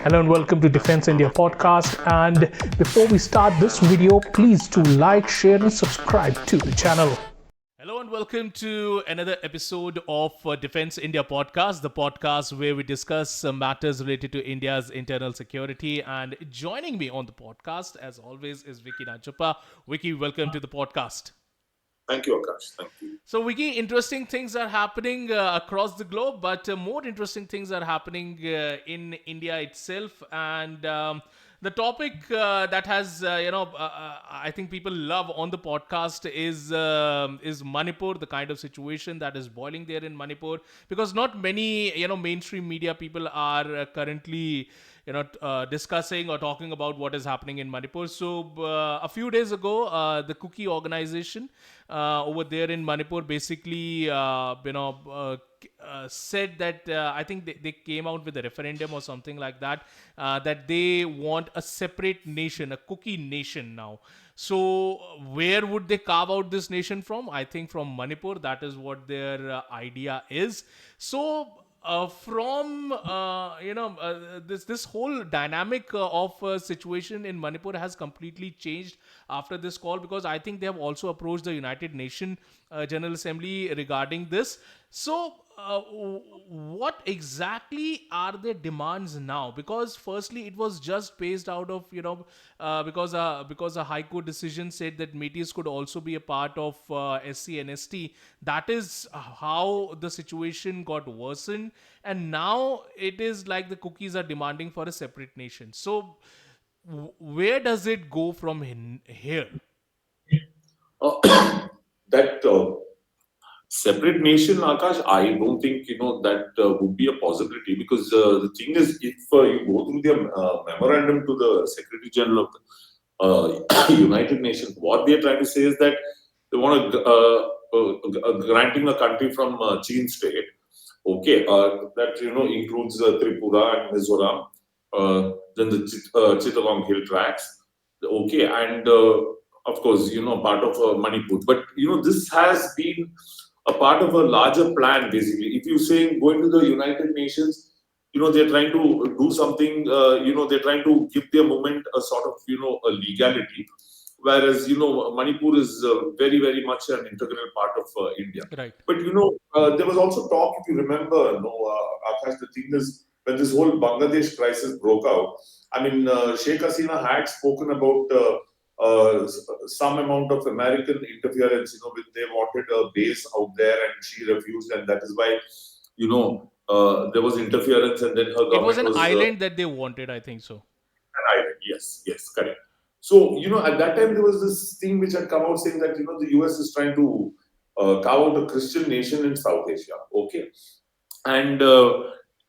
Hello and welcome to Defense India podcast. And before we start this video, please do like, share, and subscribe to the channel. Hello and welcome to another episode of Defense India podcast, the podcast where we discuss matters related to India's internal security. And joining me on the podcast, as always, is Vicky Nanchapa. Vicky, welcome to the podcast. Thank you, Akash. Thank you. So, Vicky, interesting things are happening across the globe, but more interesting things are happening in India itself. And the topic that has, I think people love on the podcast is Manipur, the kind of situation that is boiling there in Manipur, because not many, mainstream media people are currently discussing or talking about what is happening in Manipur. So a few days ago, the Kuki organization over there in Manipur basically, said that I think they came out with a referendum or something like that, that they want a separate nation, a Kuki nation now. So where would they carve out this nation from? I think from Manipur. That is what their idea is. So from this whole dynamic of situation in Manipur has completely changed after this call, because I think they have also approached the United Nations General Assembly regarding this. So what exactly are their demands now? Because firstly, it was just based out of because a High Court decision said that Métis could also be a part of SC and ST. That is how the situation got worsened, and now it is like the cookies are demanding for a separate nation. So where does it go from here? That separate nation, Akash, I don't think that would be a possibility, because the thing is, if you go through the memorandum to the Secretary General of the United Nations, what they are trying to say is that they want to granting a country from Chin state, okay, that includes Tripura and Mizoram, then the Chittagong Hill tracts, okay, and of course, part of Manipur. But this has been a part of a larger plan, basically. If you say going to the United Nations, they're trying to do something, they're trying to give their movement a sort of, a legality. Whereas, Manipur is very, very much an integral part of India. Right. But, there was also talk, if you remember, Akash, the thing is, when this whole Bangladesh crisis broke out, I mean, Sheikh Hasina had spoken about some amount of American interference, when they wanted a base out there and she refused, and that is why, there was interference, and then her government It was an was island that they wanted, I think so. an island. Yes, correct. So, at that time there was this thing which had come out saying that, the US is trying to carve out a Christian nation in South Asia. Okay. And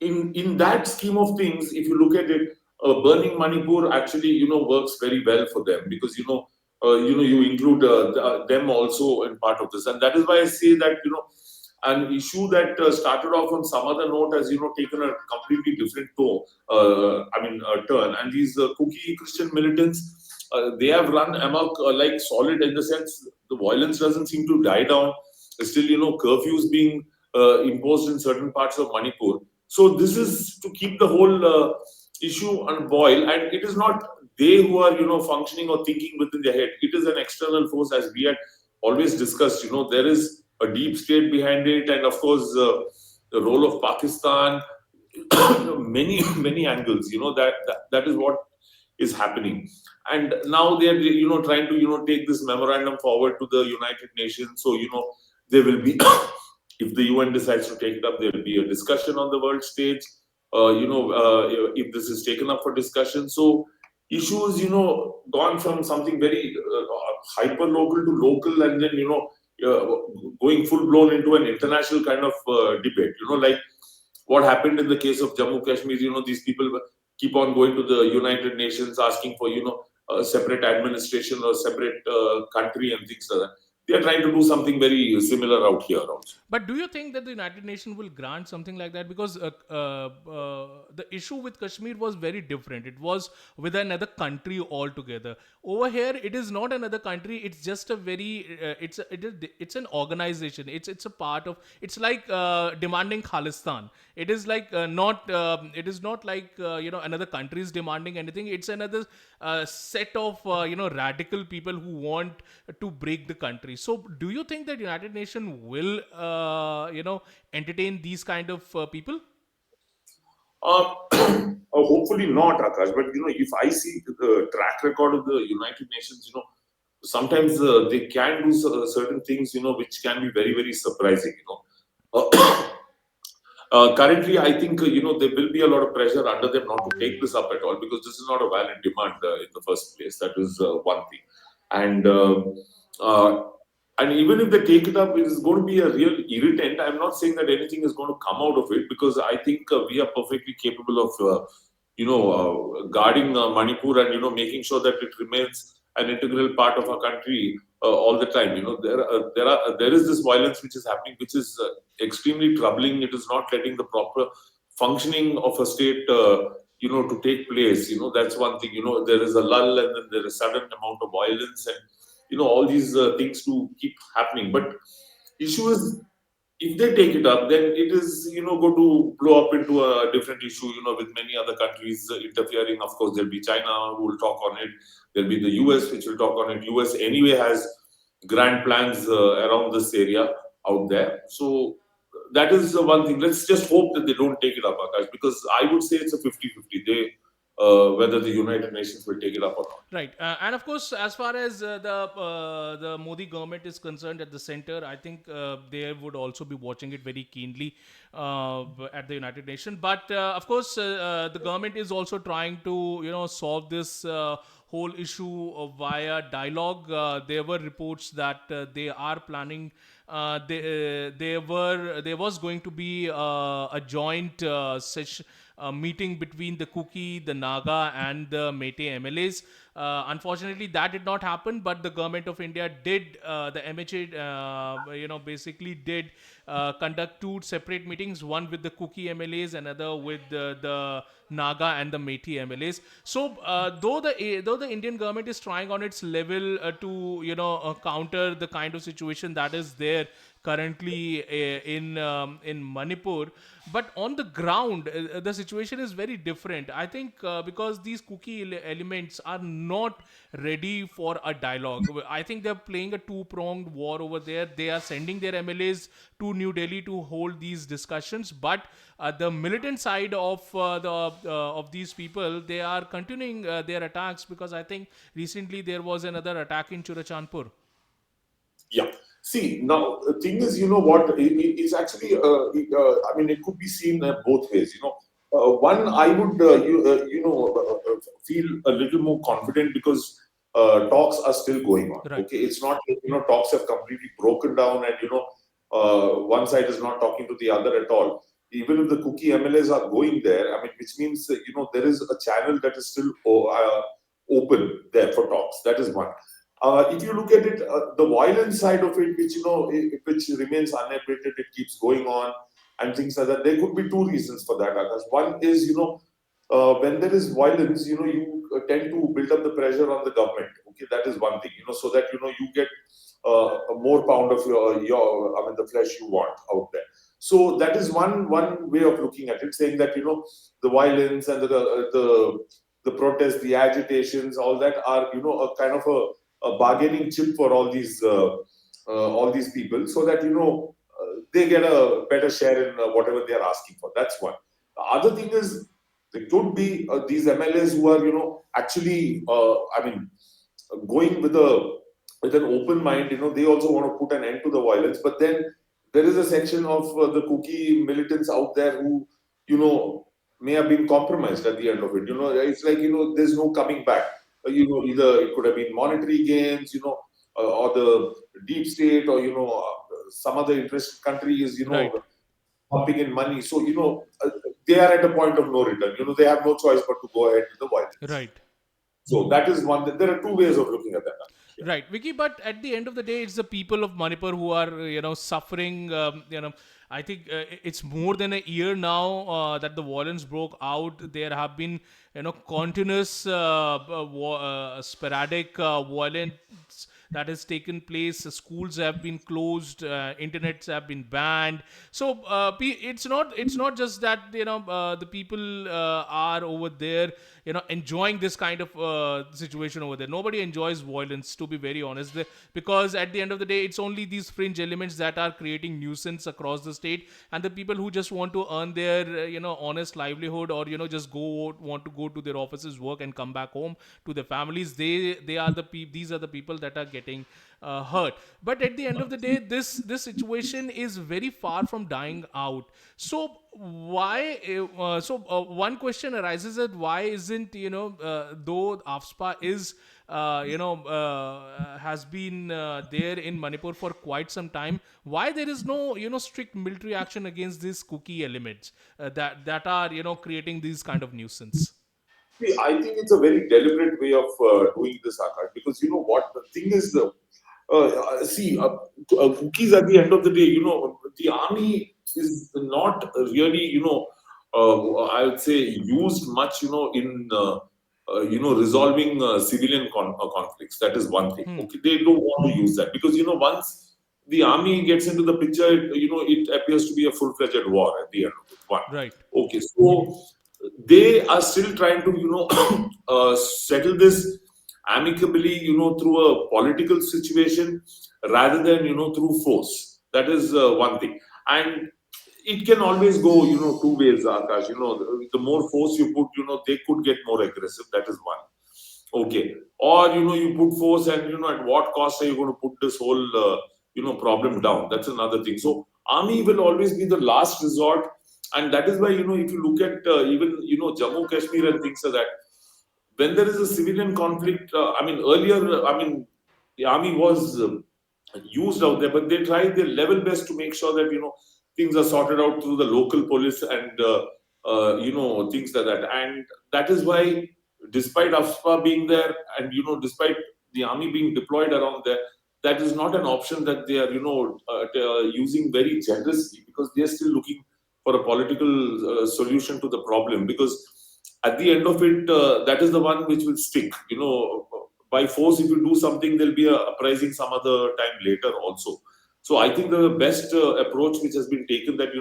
in that scheme of things, if you look at it, burning Manipur actually, works very well for them, because, you include them also in part of this. And that is why I say that, an issue that started off on some other note has, taken a completely different turn. And these Kuki Christian militants, they have run amok like solid, in the sense the violence doesn't seem to die down. There's still, curfews being imposed in certain parts of Manipur. So this is to keep the whole issue on boil, and it is not they who are functioning or thinking within their head. It is an external force, as we had always discussed. There is a deep state behind it, and of course the role of Pakistan, many angles. That is what is happening. And now they are trying to take this memorandum forward to the United Nations. So there will be if the UN decides to take it up, there will be a discussion on the world stage. If this is taken up for discussion, so issues gone from something very hyper local to local, and then going full blown into an international kind of debate. Like what happened in the case of Jammu Kashmir. These people keep on going to the United Nations asking for a separate administration or separate country and things like that. they are trying to do something very similar out here also. But do you think that the United Nations will grant something like that? Because the issue with Kashmir was very different. It was with another country altogether. Over here, it is not another country. It's just a very it's an organization. It's a part of. It's like demanding Khalistan. It is like not. It is not like another country is demanding anything. It's another set of radical people who want to break the country. So, do you think that United Nations will entertain these kind of people? Hopefully not, Akash. But if I see the track record of the United Nations, sometimes they can do certain things, which can be very, very surprising. Currently, I think there will be a lot of pressure under them not to take this up at all, because this is not a valid demand in the first place. That is one thing, and uh, and even if they take it up, it is going to be a real irritant. I'm not saying that anything is going to come out of it, because I think we are perfectly capable of guarding Manipur, and making sure that it remains an integral part of our country all the time. There is this violence which is happening, which is extremely troubling. It is not letting the proper functioning of a state to take place. That's one thing. There is a lull, and then there is sudden amount of violence, and all these things to keep happening. But issue is, if they take it up, then it is going to blow up into a different issue, with many other countries interfering. Of course, there'll be China who will talk on it. There'll be the US which will talk on it. US anyway has grand plans around this area out there. So that is the one thing. Let's just hope that they don't take it up, Akash, because I would say it's a 50-50. They whether the United Nations will take it up or not. Right, and of course, as far as the Modi government is concerned at the center, I think they would also be watching it very keenly at the United Nations. But of course, the government is also trying to solve this whole issue via dialogue. There were reports that they are planning. There was going to be a joint session meeting between the Kuki, the Naga, and the Meitei MLAs. Unfortunately, that did not happen. But the government of India did, the MHA, basically did conduct two separate meetings, one with the Kuki MLAs, another with the Naga and the Meitei MLAs. So, though the Indian government is trying on its level to counter the kind of situation that is there currently in Manipur, but on the ground the situation is very different. I think because these elements are not ready for a dialogue. I think they're playing a two-pronged war over there. They are sending their MLAs to New Delhi to hold these discussions, but the militant side of these people, they are continuing their attacks, because I think recently there was another attack in Churachandpur. Yeah. See, now the thing is, what? It's actually, I mean, it could be seen both ways. One, I would, feel a little more confident, because talks are still going on. Right. Okay, it's not like, talks have completely broken down, and one side is not talking to the other at all. Even if the Kuki MLAs are going there, I mean, which means there is a channel that is still open there for talks. That is one. If you look at it, the violent side of it, which remains unabated, it keeps going on, and things like that. There could be two reasons for that, Akash. One is, when there is violence, you tend to build up the pressure on the government. Okay, that is one thing. So that you get a more pound of the flesh you want out there. So that is one way of looking at it, saying that the violence and the protests, the agitations, all that are a kind of a bargaining chip for all these people, so that they get a better share in whatever they are asking for. That's one. The other thing is, there could be these MLAs who are actually going with an open mind. They also want to put an end to the violence, but then there is a section of the Kuki militants out there who may have been compromised at the end of it. It's like there's no coming back. Either it could have been monetary gains, or the deep state, or some other interest country is Right. pumping in money. So they are at a point of no return. They have no choice but to go ahead with the violence. Right. So that is one. There are two ways of looking at that. Right, Vicky. But at the end of the day, it's the people of Manipur who are, suffering. I think it's more than a year now that the violence broke out. There have been, continuous, sporadic violence that has taken place. Schools have been closed, internets have been banned. So it's not just that the people are over there enjoying this kind of situation over there. Nobody enjoys violence, to be very honest, because at the end of the day, it's only these fringe elements that are creating nuisance across the state, and the people who just want to earn their honest livelihood, or just want to go to their offices, work, and come back home to their families. They are these are the people that are getting hurt. But at the end of the day, this situation is very far from dying out. So why one question arises, that why isn't though AFSPA is has been there in Manipur for quite some time, why there is no strict military action against these cookie elements that are creating these kind of nuisance? See, I think it's a very deliberate way of doing this, Akash, because you know what the thing is. Cookies at the end of the day, the army is not really, I would say, used much, resolving civilian conflicts. That is one thing. Hmm. Okay, they don't want to use that because, once the army gets into the picture, it appears to be a full-fledged war at the end of it. One. Right. Okay, so they are still trying to, settle this amicably, through a political situation rather than, through force. That is one thing. And it can always go, two ways, Akash. The more force you put, they could get more aggressive. That is one. Okay. Or, you put force and, at what cost are you going to put this whole, problem down? That's another thing. So, army will always be the last resort. And that is why, if you look at even, Jammu, Kashmir and things like that, when there is a civilian conflict, earlier, the army was used out there, but they tried their level best to make sure that, things are sorted out through the local police and, things like that. And that is why, despite AFSPA being there and, despite the army being deployed around there, that is not an option that they are, using very generously, because they are still looking for a political solution to the problem. Because at the end of it, that is the one which will stick. By force, if you do something, there'll be a uprising some other time later also. So I think the best approach which has been taken, that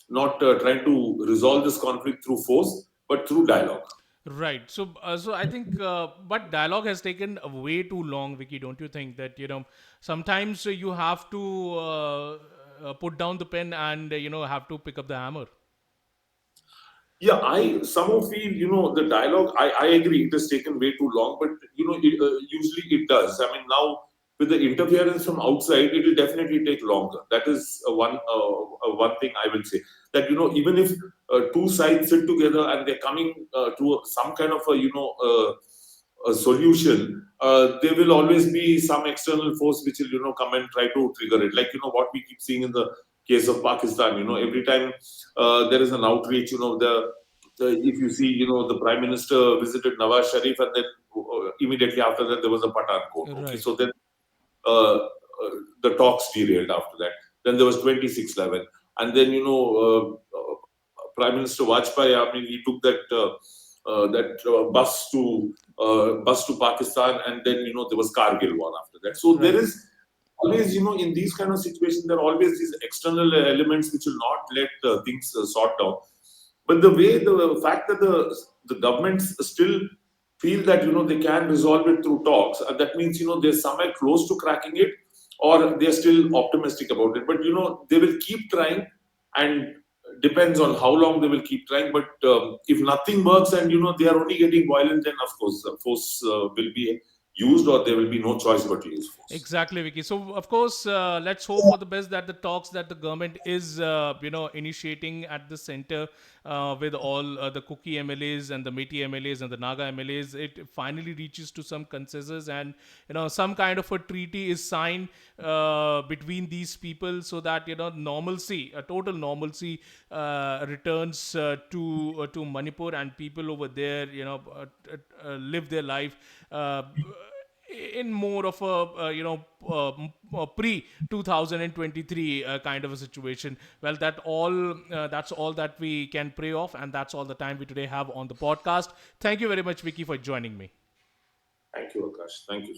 not trying to resolve this conflict through force, but through dialogue. Right. So I think, but dialogue has taken way too long, Vicky. Don't you think that sometimes you have to put down the pen and have to pick up the hammer? Yeah, I somehow feel, the dialogue, I agree, it has taken way too long, but, usually it does. I mean, now with the interference from outside, it will definitely take longer. That is one thing I will say. That, even if two sides sit together and they're coming to some kind of a solution, there will always be some external force which will, come and try to trigger it. Like, what we keep seeing in the case of Pakistan, every time there is an outreach, if you see, the Prime Minister visited Nawaz Sharif, and then immediately after that, there was a Pathankot. Okay, Right. so then uh, the talks derailed after that. Then there was 26/11. And then, Prime Minister Vajpayee, I mean, he took bus to Pakistan, and then, there was Kargil war after that. So there Right. is always, in these kind of situations, there are always these external elements which will not let things sort down. But the fact that the governments still feel that, they can resolve it through talks, that means, they're somewhere close to cracking it, or they're still optimistic about it. But, they will keep trying, and depends on how long they will keep trying. But if nothing works, and, they are only getting violent, then of course force will be used, or there will be no choice but to use force. Exactly, Vicky. So, of course, let's hope for the best that the talks that the government is, initiating at the center with all the Kuki MLAs and the Meti MLAs and the Naga MLAs, it finally reaches to some consensus, and some kind of a treaty is signed between these people, so that normalcy, a total normalcy, returns to Manipur, and people over there live their life. in more of a pre 2023 kind of a situation. Well, that's all that we can pray of, and that's all the time we today have on the podcast. Thank you very much, Vicky, for joining me. Thank you, Akash. Thank you.